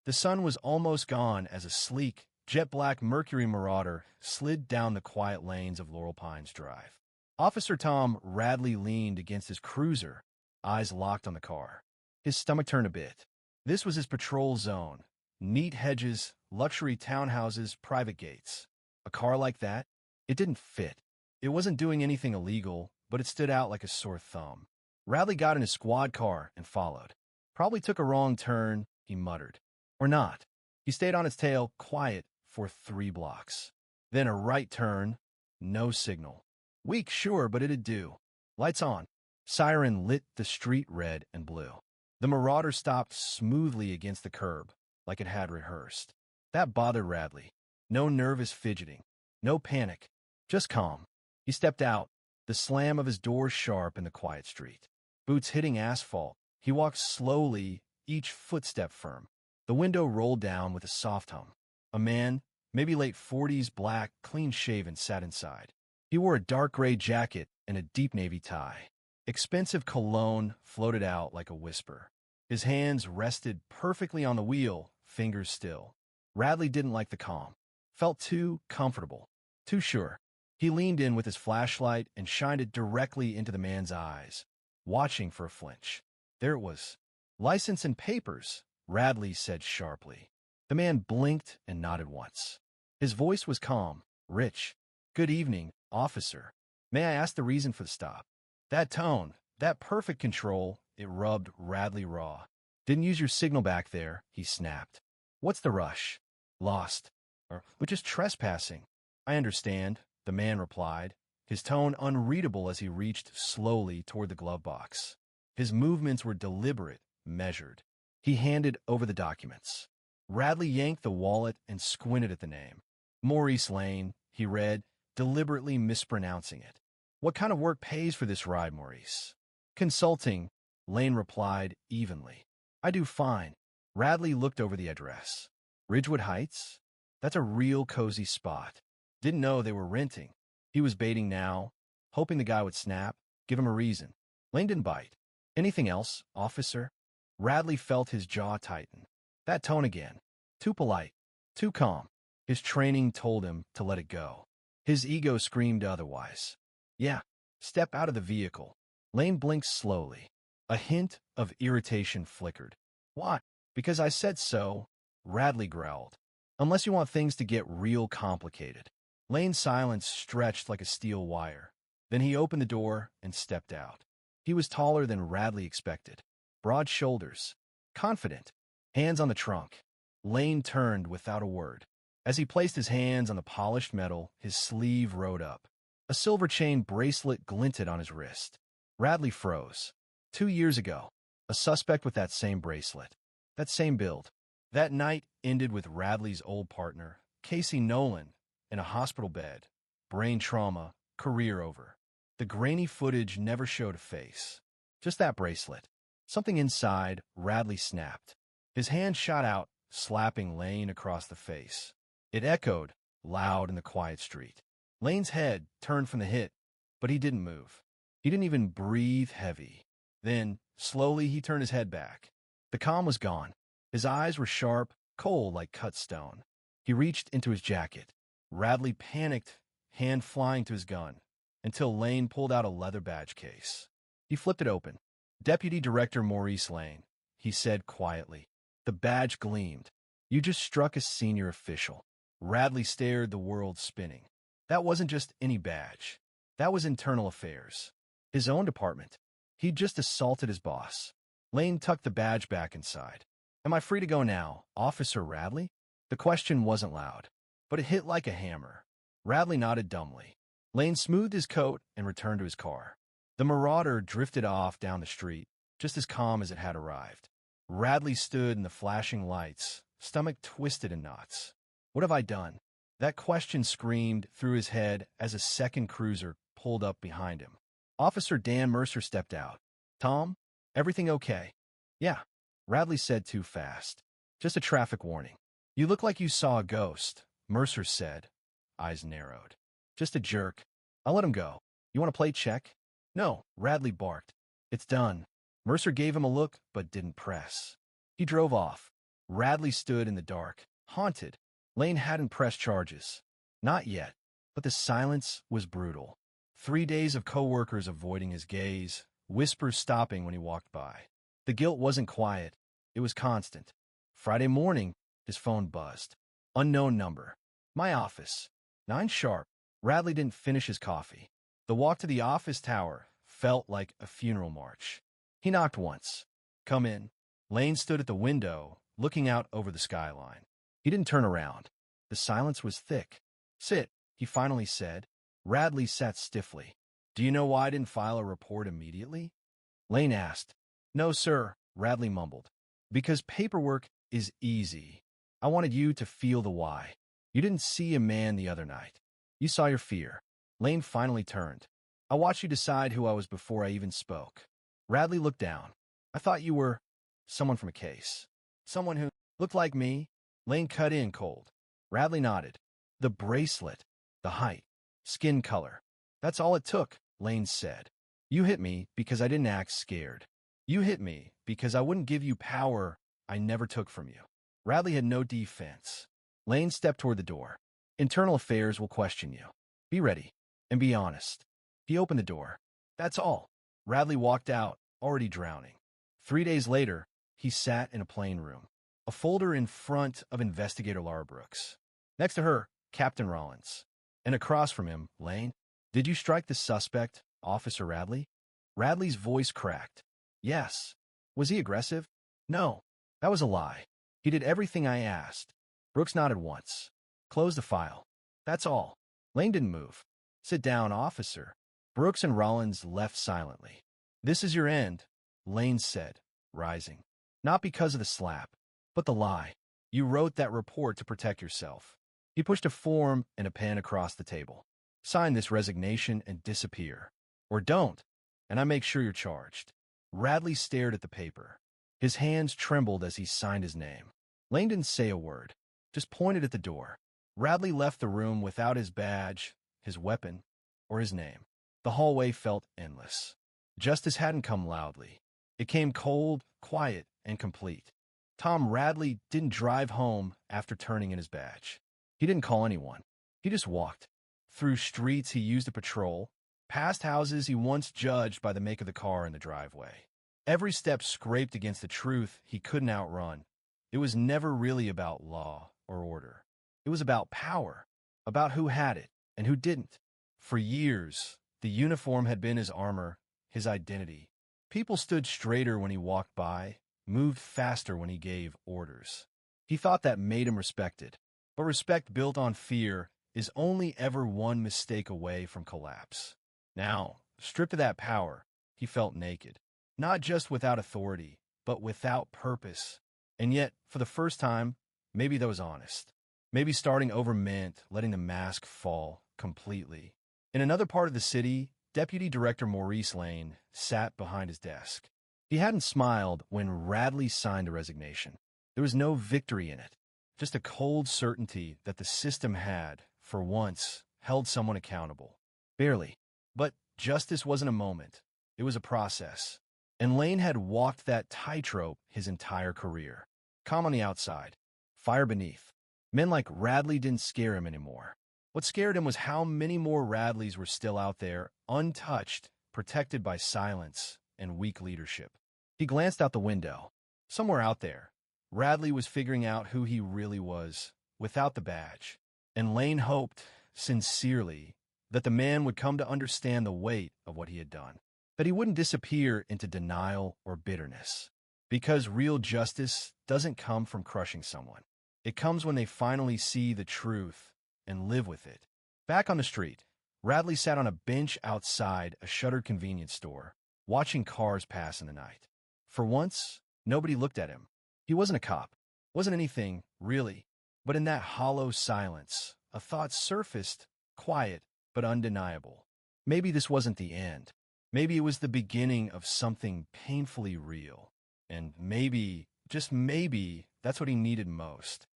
The sun was almost gone as a sleek, jet-black Mercury Marauder slid down the quiet lanes of Laurel Pines Drive. Officer Tom Radley leaned against his cruiser, eyes locked on the car. His stomach turned a bit. This was his patrol zone. Neat hedges, luxury townhouses, private gates. A car like that? It didn't fit. It wasn't doing anything illegal, but it stood out like a sore thumb. Radley got in his squad car and followed. Probably took a wrong turn, he muttered. Or not. He stayed on its tail, quiet, for 3 blocks. Then a right turn, no signal. Weak, sure, but it'd do. Lights on. Siren lit the street red and blue. The Marauder stopped smoothly against the curb, like it had rehearsed. That bothered Radley. No nervous fidgeting. No panic. Just calm. He stepped out, the slam of his door sharp in the quiet street. Boots hitting asphalt. He walked slowly, each footstep firm. The window rolled down with a soft hum. A man, maybe late 40s, black, clean-shaven, sat inside. He wore a dark gray jacket and a deep navy tie. Expensive cologne floated out like a whisper. His hands rested perfectly on the wheel, fingers still. Radley didn't like the calm. Felt too comfortable. Too sure. He leaned in with his flashlight and shined it directly into the man's eyes, watching for a flinch. There it was. License and papers, Radley said sharply. The man blinked and nodded once. His voice was calm, rich. Good evening, officer. May I ask the reason for the stop? That tone, that perfect control, it rubbed Radley raw. Didn't use your signal back there, he snapped. What's the rush? Lost. Or just trespassing. I understand, the man replied, his tone unreadable as he reached slowly toward the glove box. His movements were deliberate, measured. He handed over the documents. Radley yanked the wallet and squinted at the name. Maurice Lane, he read, deliberately mispronouncing it. What kind of work pays for this ride, Maurice? Consulting, Lane replied evenly. I do fine. Radley looked over the address. Ridgewood Heights? That's a real cozy spot. Didn't know they were renting. He was baiting now, hoping the guy would snap, give him a reason. Lane didn't bite. Anything else, officer? Radley felt his jaw tighten. That tone again. Too polite. Too calm. His training told him to let it go. His ego screamed otherwise. Yeah, step out of the vehicle. Lane blinked slowly. A hint of irritation flickered. Why? Because I said so, Radley growled. Unless you want things to get real complicated. Lane's silence stretched like a steel wire. Then he opened the door and stepped out. He was taller than Radley expected. Broad shoulders. Confident. Hands on the trunk. Lane turned without a word. As he placed his hands on the polished metal, his sleeve rode up. A silver chain bracelet glinted on his wrist. Radley froze. 2 years ago, a suspect with that same bracelet. That same build. That night ended with Radley's old partner, Casey Nolan, in a hospital bed. Brain trauma, career over. The grainy footage never showed a face. Just that bracelet. Something inside, Radley snapped. His hand shot out, slapping Lane across the face. It echoed, loud in the quiet street. Lane's head turned from the hit, but he didn't move. He didn't even breathe heavy. Then, slowly, he turned his head back. The calm was gone. His eyes were sharp, cold like cut stone. He reached into his jacket. Radley panicked, hand flying to his gun, until Lane pulled out a leather badge case. He flipped it open. Deputy Director Maurice Lane, he said quietly. The badge gleamed. You just struck a senior official. Radley stared, the world spinning. That wasn't just any badge. That was internal affairs. His own department. He'd just assaulted his boss. Lane tucked the badge back inside. Am I free to go now, Officer Radley? The question wasn't loud, but it hit like a hammer. Radley nodded dumbly. Lane smoothed his coat and returned to his car. The Marauder drifted off down the street, just as calm as it had arrived. Radley stood in the flashing lights, stomach twisted in knots. What have I done? That question screamed through his head as a second cruiser pulled up behind him. Officer Dan Mercer stepped out. Tom, everything okay? Yeah, Radley said too fast. Just a traffic warning. You look like you saw a ghost, Mercer said, eyes narrowed. Just a jerk. I'll let him go. You want to play check? No, Radley barked. It's done. Mercer gave him a look, but didn't press. He drove off. Radley stood in the dark, haunted. Lane hadn't pressed charges. Not yet. But the silence was brutal. 3 days of coworkers avoiding his gaze, whispers stopping when he walked by. The guilt wasn't quiet. It was constant. Friday morning, his phone buzzed. Unknown number. My office. 9 sharp. Radley didn't finish his coffee. The walk to the office tower felt like a funeral march. He knocked once. Come in. Lane stood at the window, looking out over the skyline. He didn't turn around. The silence was thick. Sit, he finally said. Radley sat stiffly. Do you know why I didn't file a report immediately? Lane asked. No, sir, Radley mumbled. Because paperwork is easy. I wanted you to feel the why. You didn't see a man the other night. You saw your fear. Lane finally turned. I watched you decide who I was before I even spoke. Radley looked down. I thought you were someone from a case. Someone who looked like me. Lane cut in cold. Radley nodded. The bracelet, the height, skin color. That's all it took, Lane said. You hit me because I didn't act scared. You hit me because I wouldn't give you power I never took from you. Radley had no defense. Lane stepped toward the door. Internal affairs will question you. Be ready and be honest. He opened the door. That's all. Radley walked out, already drowning. 3 days later, he sat in a plain room. A folder in front of Investigator Laura Brooks. Next to her, Captain Rollins. And across from him, Lane. Did you strike the suspect, Officer Radley? Radley's voice cracked. Yes. Was he aggressive? No. That was a lie. He did everything I asked. Brooks nodded once. Close the file. That's all. Lane didn't move. Sit down, officer. Brooks and Rollins left silently. This is your end, Lane said, rising. Not because of the slap, but the lie. You wrote that report to protect yourself. He pushed a form and a pen across the table. Sign this resignation and disappear. Or don't, and I make sure you're charged. Radley stared at the paper. His hands trembled as he signed his name. Lane didn't say a word, just pointed at the door. Radley left the room without his badge, his weapon, or his name. The hallway felt endless. Justice hadn't come loudly. It came cold, quiet, and complete. Tom Radley didn't drive home after turning in his badge. He didn't call anyone. He just walked. Through streets he used to patrol, past houses he once judged by the make of the car in the driveway. Every step scraped against the truth he couldn't outrun. It was never really about law or order. It was about power, about who had it and who didn't. For years, the uniform had been his armor, his identity. People stood straighter when he walked by, moved faster when he gave orders. He thought that made him respected. But respect built on fear is only ever one mistake away from collapse. Now, stripped of that power, he felt naked. Not just without authority, but without purpose. And yet, for the first time, maybe that was honest. Maybe starting over meant letting the mask fall completely. In another part of the city, Deputy Director Maurice Lane sat behind his desk. He hadn't smiled when Radley signed the resignation. There was no victory in it. Just a cold certainty that the system had, for once, held someone accountable. Barely. But justice wasn't a moment. It was a process. And Lane had walked that tightrope his entire career. Calm on the outside. Fire beneath. Men like Radley didn't scare him anymore. What scared him was how many more Radleys were still out there, untouched, protected by silence and weak leadership. He glanced out the window. Somewhere out there, Radley was figuring out who he really was, without the badge. And Lane hoped, sincerely, that the man would come to understand the weight of what he had done. That he wouldn't disappear into denial or bitterness. Because real justice doesn't come from crushing someone. It comes when they finally see the truth and live with it. Back on the street, Radley sat on a bench outside a shuttered convenience store, watching cars pass in the night. For once, nobody looked at him. He wasn't a cop, wasn't anything, really. But in that hollow silence, a thought surfaced, quiet but undeniable. Maybe this wasn't the end. Maybe it was the beginning of something painfully real. And maybe, just maybe, that's what he needed most.